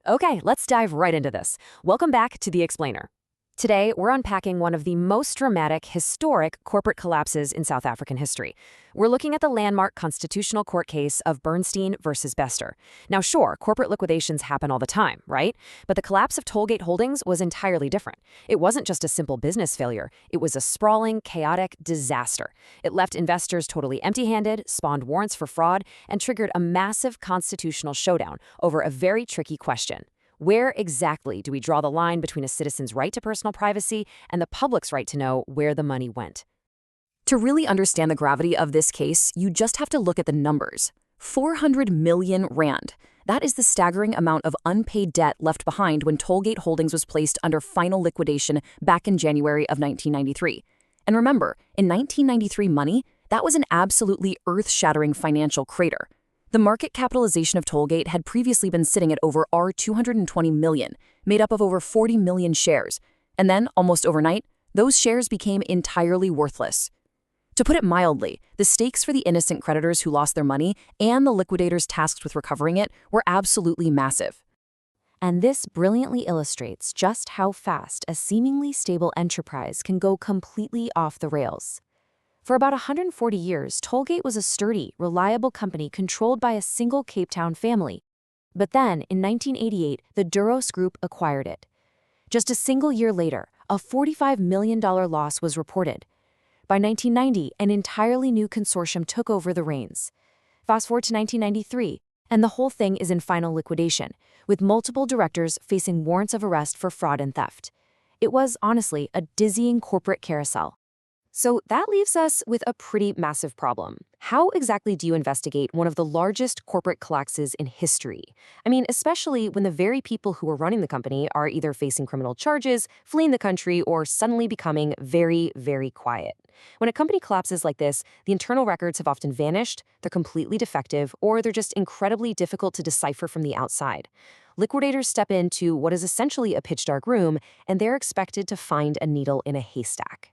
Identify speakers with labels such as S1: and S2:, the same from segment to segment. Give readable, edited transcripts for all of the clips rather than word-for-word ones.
S1: Okay, let's dive right into this. Welcome back to The Explainer. Today, we're unpacking one of the most dramatic, historic corporate collapses in South African history. We're looking at the landmark constitutional court case of Bernstein versus Bester. Now, sure, corporate liquidations happen all the time, right? But the collapse of Tollgate Holdings was entirely different. It wasn't just a simple business failure. It was a sprawling, chaotic disaster. It left investors totally empty-handed, spawned warrants for fraud, and triggered a massive constitutional showdown over a very tricky question. Where exactly do we draw the line between a citizen's right to personal privacy and the public's right to know where the money went? To really understand the gravity of this case, you just have to look at the numbers. 400 million rand. That is the staggering amount of unpaid debt left behind when Tollgate Holdings was placed under final liquidation back in January of 1993. And remember, in 1993 money, that was an absolutely earth-shattering financial crater. The market capitalization of Tollgate had previously been sitting at over $220 million, made up of over 40 million shares. And then, almost overnight, those shares became entirely worthless. To put it mildly, the stakes for the innocent creditors who lost their money and the liquidators tasked with recovering it were absolutely massive. And this brilliantly illustrates just how fast a seemingly stable enterprise can go completely off the rails. For about 140 years, Tollgate was a sturdy, reliable company controlled by a single Cape Town family. But then, in 1988, the Duros Group acquired it. Just a single year later, a $45 million loss was reported. By 1990, an entirely new consortium took over the reins. Fast forward to 1993, and the whole thing is in final liquidation, with multiple directors facing warrants of arrest for fraud and theft. It was, honestly, a dizzying corporate carousel. So that leaves us with a pretty massive problem. How exactly do you investigate one of the largest corporate collapses in history? I mean, especially when the very people who are running the company are either facing criminal charges, fleeing the country, or suddenly becoming very, very quiet. When a company collapses like this, the internal records have often vanished, they're completely defective, or they're just incredibly difficult to decipher from the outside. Liquidators step into what is essentially a pitch-dark room, and they're expected to find a needle in a haystack.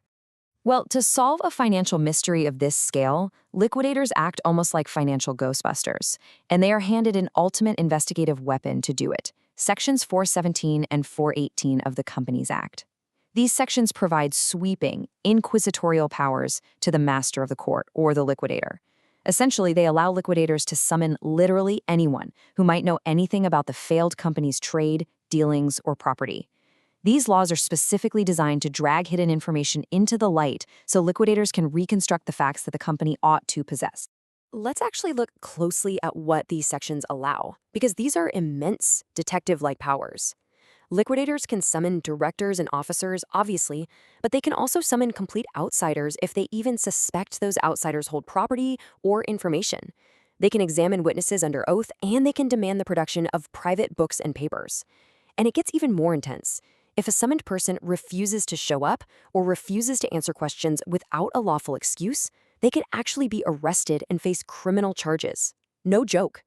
S1: Well, to solve a financial mystery of this scale, liquidators act almost like financial ghostbusters, and they are handed an ultimate investigative weapon to do it, Sections 417 and 418 of the Companies Act. These sections provide sweeping, inquisitorial powers to the master of the court or the liquidator. Essentially, they allow liquidators to summon literally anyone who might know anything about the failed company's trade, dealings, or property. These laws are specifically designed to drag hidden information into the light so liquidators can reconstruct the facts that the company ought to possess. Let's actually look closely at what these sections allow, because these are immense detective-like powers. Liquidators can summon directors and officers, obviously, but they can also summon complete outsiders if they even suspect those outsiders hold property or information. They can examine witnesses under oath, and they can demand the production of private books and papers. And it gets even more intense. If a summoned person refuses to show up or refuses to answer questions without a lawful excuse, they could actually be arrested and face criminal charges. No joke.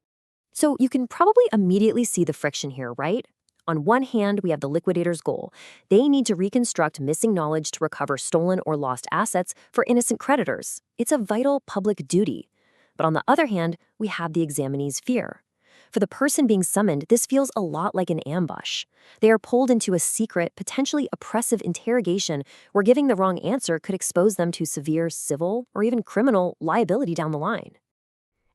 S1: So you can probably immediately see the friction here, right? On one hand, we have the liquidator's goal. They need to reconstruct missing knowledge to recover stolen or lost assets for innocent creditors. It's a vital public duty. But on the other hand, we have the examinee's fear. For the person being summoned, this feels a lot like an ambush. They are pulled into a secret, potentially oppressive interrogation where giving the wrong answer could expose them to severe civil or even criminal liability down the line.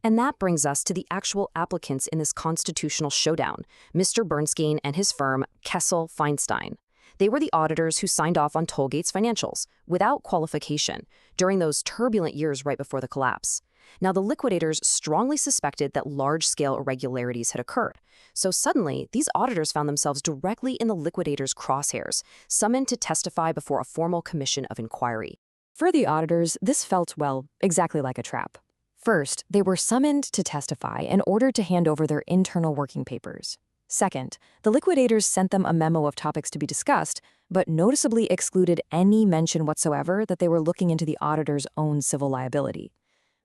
S1: And that brings us to the actual applicants in this constitutional showdown, Mr. Bernstein and his firm, Kessel Feinstein. They were the auditors who signed off on Tollgate's financials, without qualification, during those turbulent years right before the collapse. Now, the liquidators strongly suspected that large-scale irregularities had occurred. So suddenly, these auditors found themselves directly in the liquidators' crosshairs, summoned to testify before a formal commission of inquiry. For the auditors, this felt, well, exactly like a trap. First, they were summoned to testify in order to hand over their internal working papers. Second, the liquidators sent them a memo of topics to be discussed, but noticeably excluded any mention whatsoever that they were looking into the auditor's own civil liability.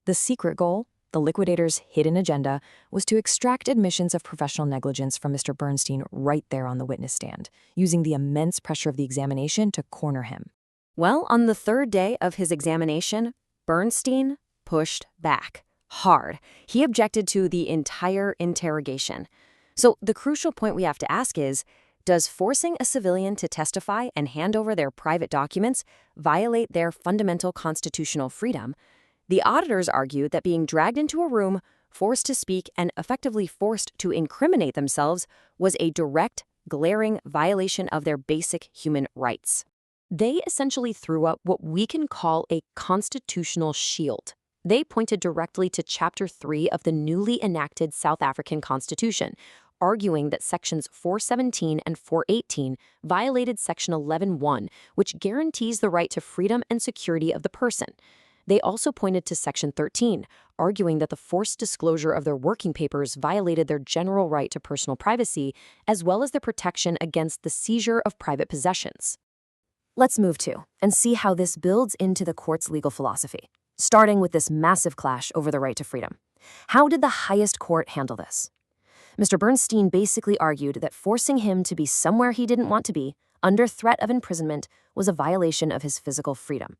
S1: The secret goal, the liquidators' hidden agenda, was to extract admissions of professional negligence from Mr. Bernstein right there on the witness stand, using the immense pressure of the examination to corner him. Well, on the third day of his examination, Bernstein pushed back hard. He objected to the entire interrogation. So the crucial point we have to ask is, does forcing a civilian to testify and hand over their private documents violate their fundamental constitutional freedom? The auditors argue that being dragged into a room, forced to speak, and effectively forced to incriminate themselves was a direct, glaring violation of their basic human rights. They essentially threw up what we can call a constitutional shield. They pointed directly to Chapter 3 of the newly enacted South African Constitution, arguing that Sections 417 and 418 violated Section 11(1), which guarantees the right to freedom and security of the person. They also pointed to Section 13, arguing that the forced disclosure of their working papers violated their general right to personal privacy, as well as the protection against the seizure of private possessions. Let's move to and see how this builds into the court's legal philosophy, starting with this massive clash over the right to freedom. How did the highest court handle this? Mr. Bernstein basically argued that forcing him to be somewhere he didn't want to be, under threat of imprisonment, was a violation of his physical freedom.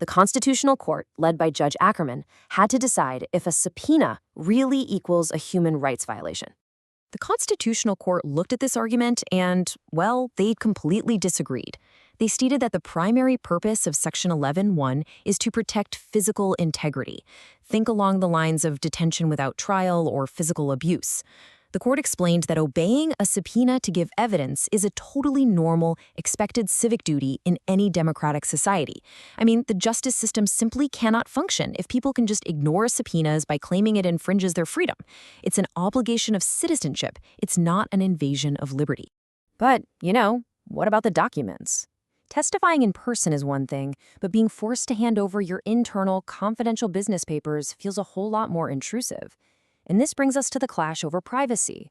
S1: The Constitutional Court, led by Judge Ackermann, had to decide if a subpoena really equals a human rights violation. The Constitutional Court looked at this argument and, well, they completely disagreed. They stated that the primary purpose of Section 11(1) is to protect physical integrity. Think along the lines of detention without trial or physical abuse. The court explained that obeying a subpoena to give evidence is a totally normal, expected civic duty in any democratic society. I mean, the justice system simply cannot function if people can just ignore subpoenas by claiming it infringes their freedom. It's an obligation of citizenship. It's not an invasion of liberty. But, what about the documents? Testifying in person is one thing, but being forced to hand over your internal, confidential business papers feels a whole lot more intrusive. And this brings us to the clash over privacy.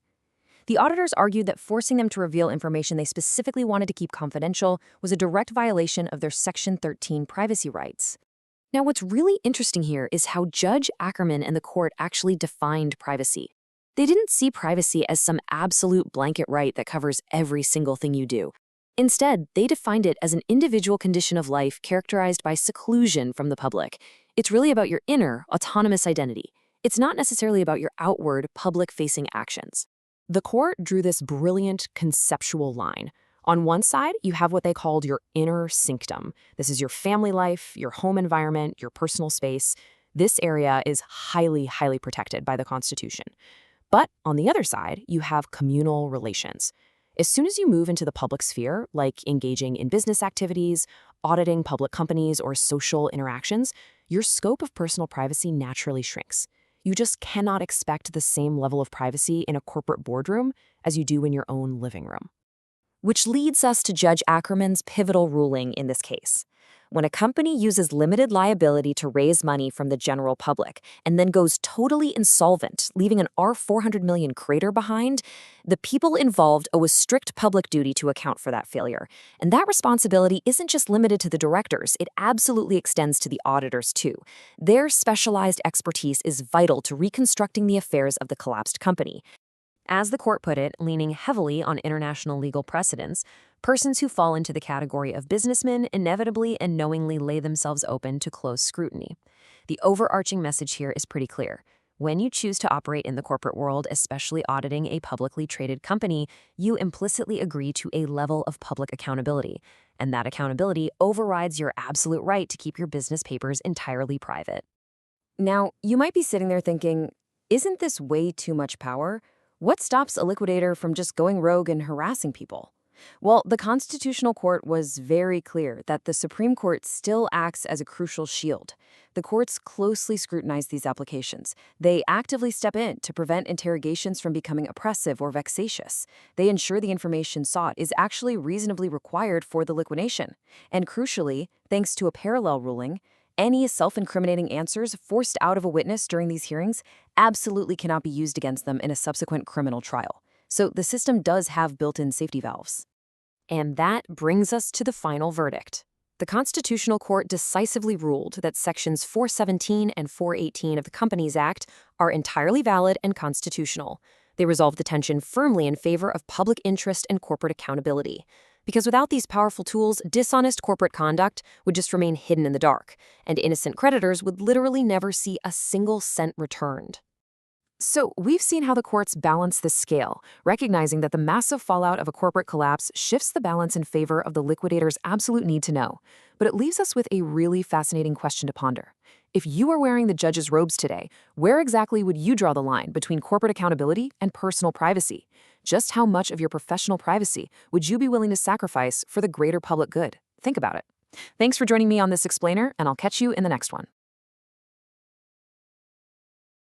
S1: The auditors argued that forcing them to reveal information they specifically wanted to keep confidential was a direct violation of their Section 13 privacy rights. Now, what's really interesting here is how Judge Ackermann and the court actually defined privacy. They didn't see privacy as some absolute blanket right that covers every single thing you do. Instead, they defined it as an individual condition of life characterized by seclusion from the public. It's really about your inner, autonomous identity. It's not necessarily about your outward, public-facing actions. The court drew this brilliant conceptual line. On one side, you have what they called your inner sanctum. This is your family life, your home environment, your personal space. This area is highly, highly protected by the Constitution. But on the other side, you have communal relations. As soon as you move into the public sphere, like engaging in business activities, auditing public companies, or social interactions, your scope of personal privacy naturally shrinks. You just cannot expect the same level of privacy in a corporate boardroom as you do in your own living room. Which leads us to Judge Ackermann's pivotal ruling in this case. When a company uses limited liability to raise money from the general public and then goes totally insolvent, leaving an $400 million crater behind, the people involved owe a strict public duty to account for that failure. And that responsibility isn't just limited to the directors, it absolutely extends to the auditors too. Their specialized expertise is vital to reconstructing the affairs of the collapsed company. As the court put it, leaning heavily on international legal precedents, persons who fall into the category of businessmen inevitably and knowingly lay themselves open to close scrutiny. The overarching message here is pretty clear. When you choose to operate in the corporate world, especially auditing a publicly traded company, you implicitly agree to a level of public accountability. And that accountability overrides your absolute right to keep your business papers entirely private. Now, you might be sitting there thinking, isn't this way too much power? What stops a liquidator from just going rogue and harassing people? Well, the Constitutional Court was very clear that the Supreme Court still acts as a crucial shield. The courts closely scrutinize these applications. They actively step in to prevent interrogations from becoming oppressive or vexatious. They ensure the information sought is actually reasonably required for the liquidation. And crucially, thanks to a parallel ruling, any self-incriminating answers forced out of a witness during these hearings absolutely cannot be used against them in a subsequent criminal trial. So the system does have built-in safety valves. And that brings us to the final verdict. The Constitutional Court decisively ruled that Sections 417 and 418 of the Companies Act are entirely valid and constitutional. They resolved the tension firmly in favor of public interest and corporate accountability. Because without these powerful tools, dishonest corporate conduct would just remain hidden in the dark, and innocent creditors would literally never see a single cent returned. So, we've seen how the courts balance this scale, recognizing that the massive fallout of a corporate collapse shifts the balance in favor of the liquidator's absolute need to know. But it leaves us with a really fascinating question to ponder. If you were wearing the judge's robes today, where exactly would you draw the line between corporate accountability and personal privacy? Just how much of your professional privacy would you be willing to sacrifice for the greater public good? Think about it. Thanks for joining me on this explainer, and I'll catch you in the next one.